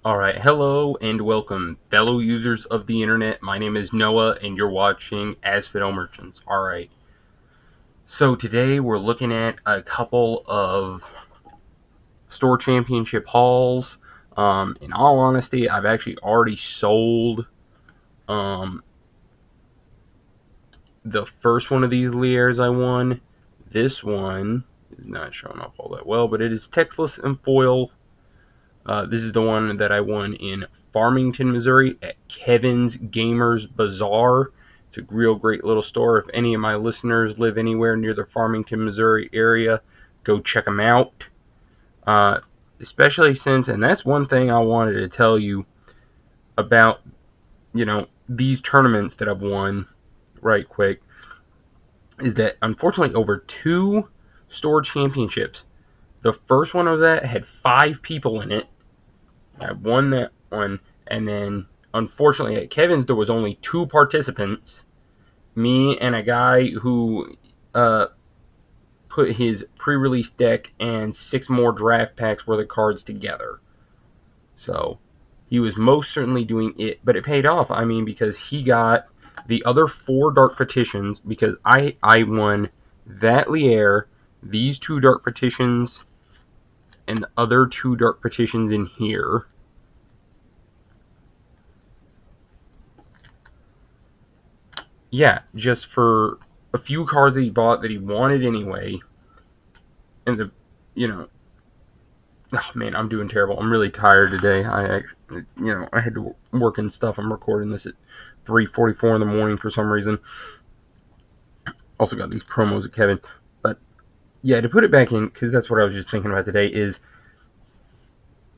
Alright, hello and welcome, fellow users of the internet. My name is Noah and you're watching Asphodel Merchants. Alright, so today we're looking at a couple of store championship hauls. In all honesty, I've actually already sold the first one of these Liers I won. This one is not showing up all that well, but it is textless and foil. This is the one that I won in Farmington, Missouri at Kevin's Gamers Bazaar. It's a real great little store. If any of my listeners live anywhere near the Farmington, Missouri area, go check them out. Especially since, and that's one thing I wanted to tell you about, these tournaments that I've won right quick, is that unfortunately over two store championships, the first one I was at had 5 people in it. I won that one, and then unfortunately at Kevin's there was only 2 participants, me and a guy who put his pre-release deck and 6 more draft packs worth of cards together. So he was most certainly doing it, but it paid off. I mean, because he got the other 4 dark petitions, because I won that Lier, these 2 dark petitions, and the other 2 dark petitions in here. Yeah, just for a few cards that he bought that he wanted anyway. And oh man, I'm doing terrible. I'm really tired today. I had to work and stuff. I'm recording this at 3:44 in the morning for some reason. Also got these promos at Kevin. But yeah, to put it back in, because that's what I was just thinking about today, is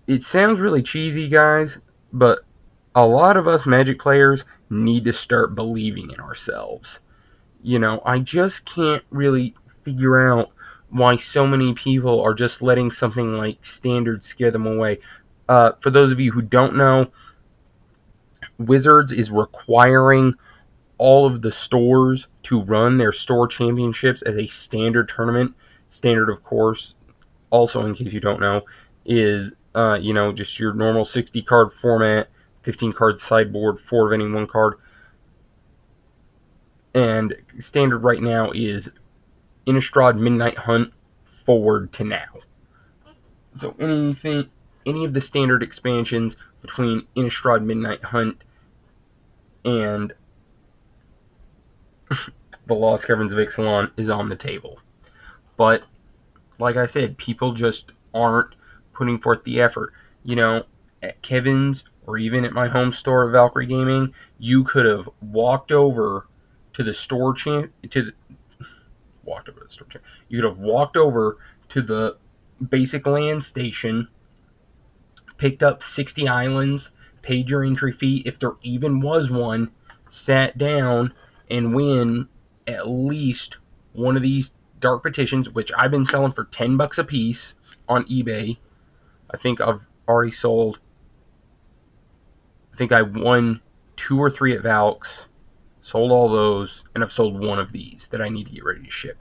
it sounds really cheesy, guys, but a lot of us Magic players need to start believing in ourselves. I just can't really figure out why so many people are just letting something like Standard scare them away. For those of you who don't know, Wizards is requiring all of the stores to run their store championships as a Standard tournament. Standard, of course, also in case you don't know, is just your normal 60 card format, 15 card sideboard, 4 of any 1 card. And Standard right now is Innistrad Midnight Hunt forward to now. So any of the Standard expansions between Innistrad Midnight Hunt and the Lost Caverns of Ixalan is on the table. But like I said, people just aren't putting forth the effort. At Kevin's or even at my home store at Valkyrie Gaming, you could have walked over to the store You could have walked over to the basic land station, picked up 60 islands, paid your entry fee if there even was one, sat down and win at least one of these dark petitions, which I've been selling for $10 a piece on eBay. I think I've already sold, I think I won 2 or 3 at Valks, sold all those, and I've sold one of these that I need to get ready to ship.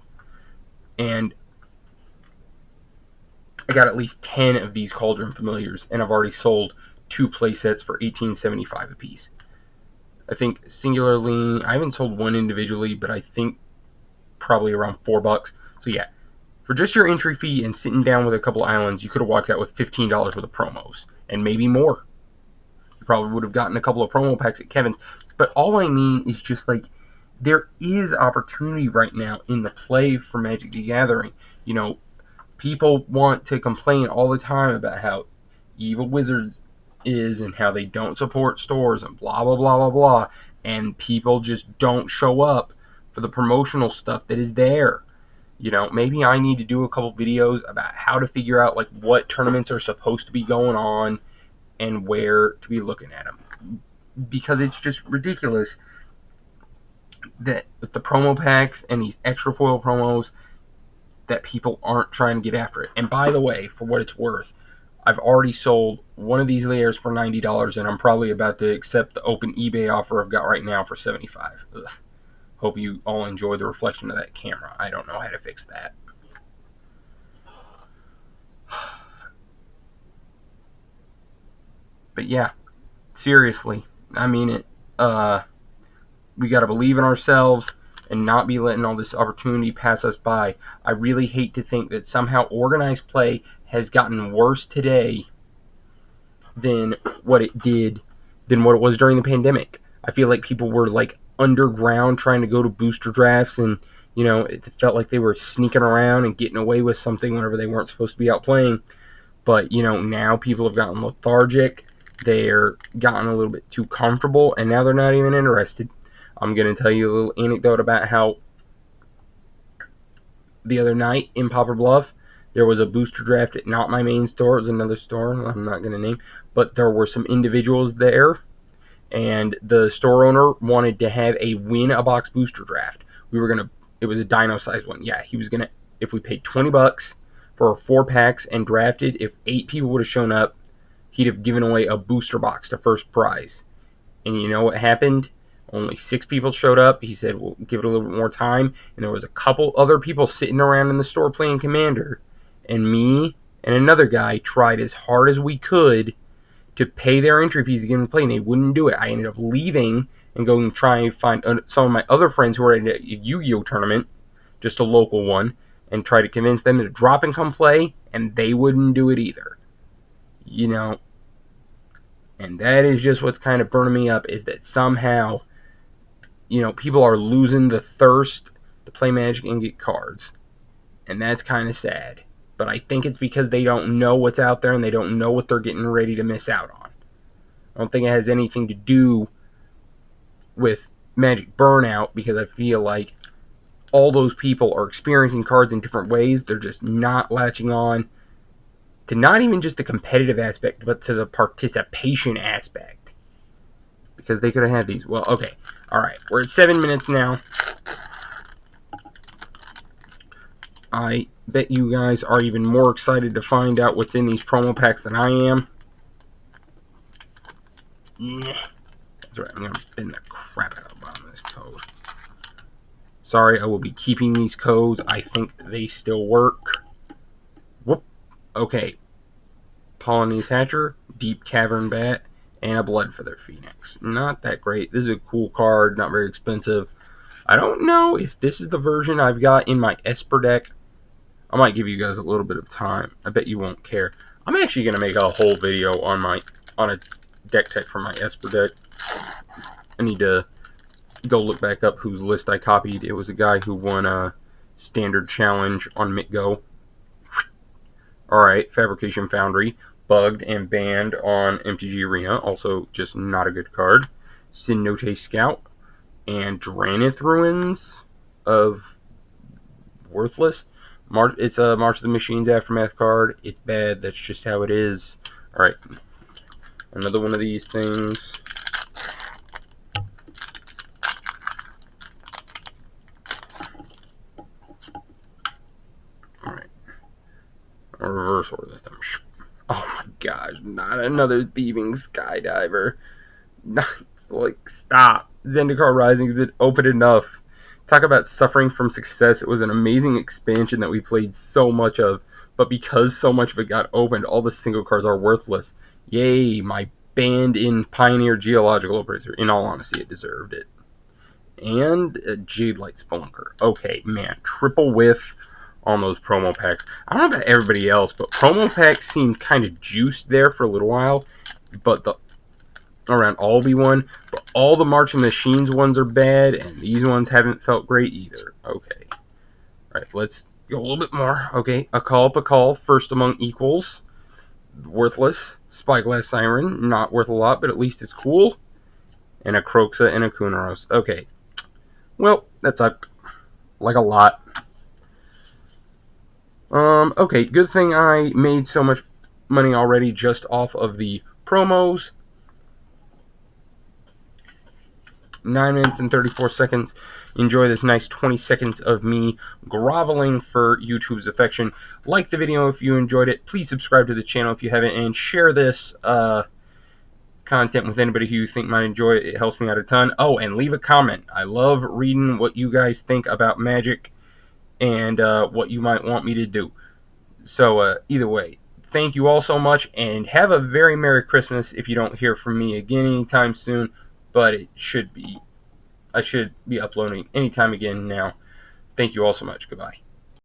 And I got at least 10 of these Cauldron Familiars, and I've already sold 2 playsets for $18.75 a piece. I think singularly, I haven't sold one individually, but I think probably around $4. So yeah, for just your entry fee and sitting down with a couple islands, you could have walked out with $15 worth of promos, and maybe more. You probably would have gotten a couple of promo packs at Kevin's. But all I mean is just like, there is opportunity right now in the play for Magic the Gathering. People want to complain all the time about how evil Wizards is and how they don't support stores and blah, blah, blah, blah, blah. And people just don't show up for the promotional stuff that is there. Maybe I need to do a couple videos about how to figure out like what tournaments are supposed to be going on and where to be looking at them. Because it's just ridiculous that with the promo packs and these extra foil promos, that people aren't trying to get after it. And by the way, for what it's worth, I've already sold one of these layers for $90, and I'm probably about to accept the open eBay offer I've got right now for $75. Ugh. Hope you all enjoy the reflection of that camera. I don't know how to fix that. But yeah, seriously, I mean it. We got to believe in ourselves and not be letting all this opportunity pass us by. I really hate to think that somehow organized play has gotten worse today than what it did, than what it was during the pandemic. I feel like people were like underground trying to go to booster drafts, and it felt like they were sneaking around and getting away with something whenever they weren't supposed to be out playing. But now people have gotten lethargic. They're gotten a little bit too comfortable, and now they're not even interested. I'm going to tell you a little anecdote about how the other night in Poplar Bluff, there was a booster draft at not my main store. It was another store I'm not going to name. But there were some individuals there, and the store owner wanted to have a win-a-box booster draft. It was a dino-sized one. Yeah, he was going to, if we paid $20 for 4 packs and drafted, if 8 people would have shown up, he'd have given away a booster box to first prize. And you know what happened? Only 6 people showed up. He said, we'll give it a little bit more time. And there was a couple other people sitting around in the store playing Commander. And me and another guy tried as hard as we could to pay their entry fees to get them to play, and they wouldn't do it. I ended up leaving and going to try and find some of my other friends who were at a Yu-Gi-Oh tournament, just a local one, and try to convince them to drop and come play, and they wouldn't do it either. And that is just what's kind of burning me up, is that somehow people are losing the thirst to play Magic and get cards. And that's kind of sad. But I think it's because they don't know what's out there and they don't know what they're getting ready to miss out on. I don't think it has anything to do with Magic burnout, because I feel like all those people are experiencing cards in different ways. They're just not latching on to not even just the competitive aspect, but to the participation aspect. Because they could have had these. Well, okay. Alright, we're at 7 minutes now. I bet you guys are even more excited to find out what's in these promo packs than I am. That's right, I'm going to spin the crap out of the bottom of this code. Sorry, I will be keeping these codes. I think they still work. Whoop. Okay. Polynese Hatcher, Deep Cavern Bat, and a Bloodfeather Phoenix. Not that great. This is a cool card, not very expensive. I don't know if this is the version I've got in my Esper deck. I might give you guys a little bit of time. I bet you won't care. I'm actually going to make a whole video on a deck tech for my Esper deck. I need to go look back up whose list I copied. It was a guy who won a standard challenge on MitGo. Alright, Fabrication Foundry. Bugged and banned on MTG Arena. Also, just not a good card. Sin Note Scout. And Dranith Ruins of worthless. It's a March of the Machines Aftermath card. It's bad. That's just how it is. Alright. Another one of these things. Alright. A reverse order this time. Oh my gosh. Not another Thieving Skydiver. Not, stop. Zendikar Rising has been open enough. Talk about suffering from success. It was an amazing expansion that we played so much of, but because so much of it got opened, all the single cards are worthless. Yay, my banned in Pioneer Geological Appraiser. In all honesty, it deserved it. And a Jade Light Spelunker. Okay, man, triple whiff on those promo packs. I don't know about everybody else, but promo packs seemed kind of juiced there for a little while, but around Albi one, but all the March of Machines ones are bad, and these ones haven't felt great either. Okay. Alright, let's go a little bit more. Okay, a call, first among equals. Worthless. Spyglass Siren, not worth a lot, but at least it's cool. And a Kroxa and a Kunaros. Okay. Well, that's like a lot. Okay, good thing I made so much money already just off of the promos. 9 minutes and 34 seconds. Enjoy this nice 20 seconds of me groveling for YouTube's affection. Like the video if you enjoyed it. Please subscribe to the channel if you haven't, and share this content with anybody who you think might enjoy it. It helps me out a ton. Oh, and leave a comment. I love reading what you guys think about Magic and what you might want me to do. So, either way, thank you all so much, and have a very Merry Christmas if you don't hear from me again anytime soon, but I should be uploading anytime again now. Thank you all so much. Goodbye.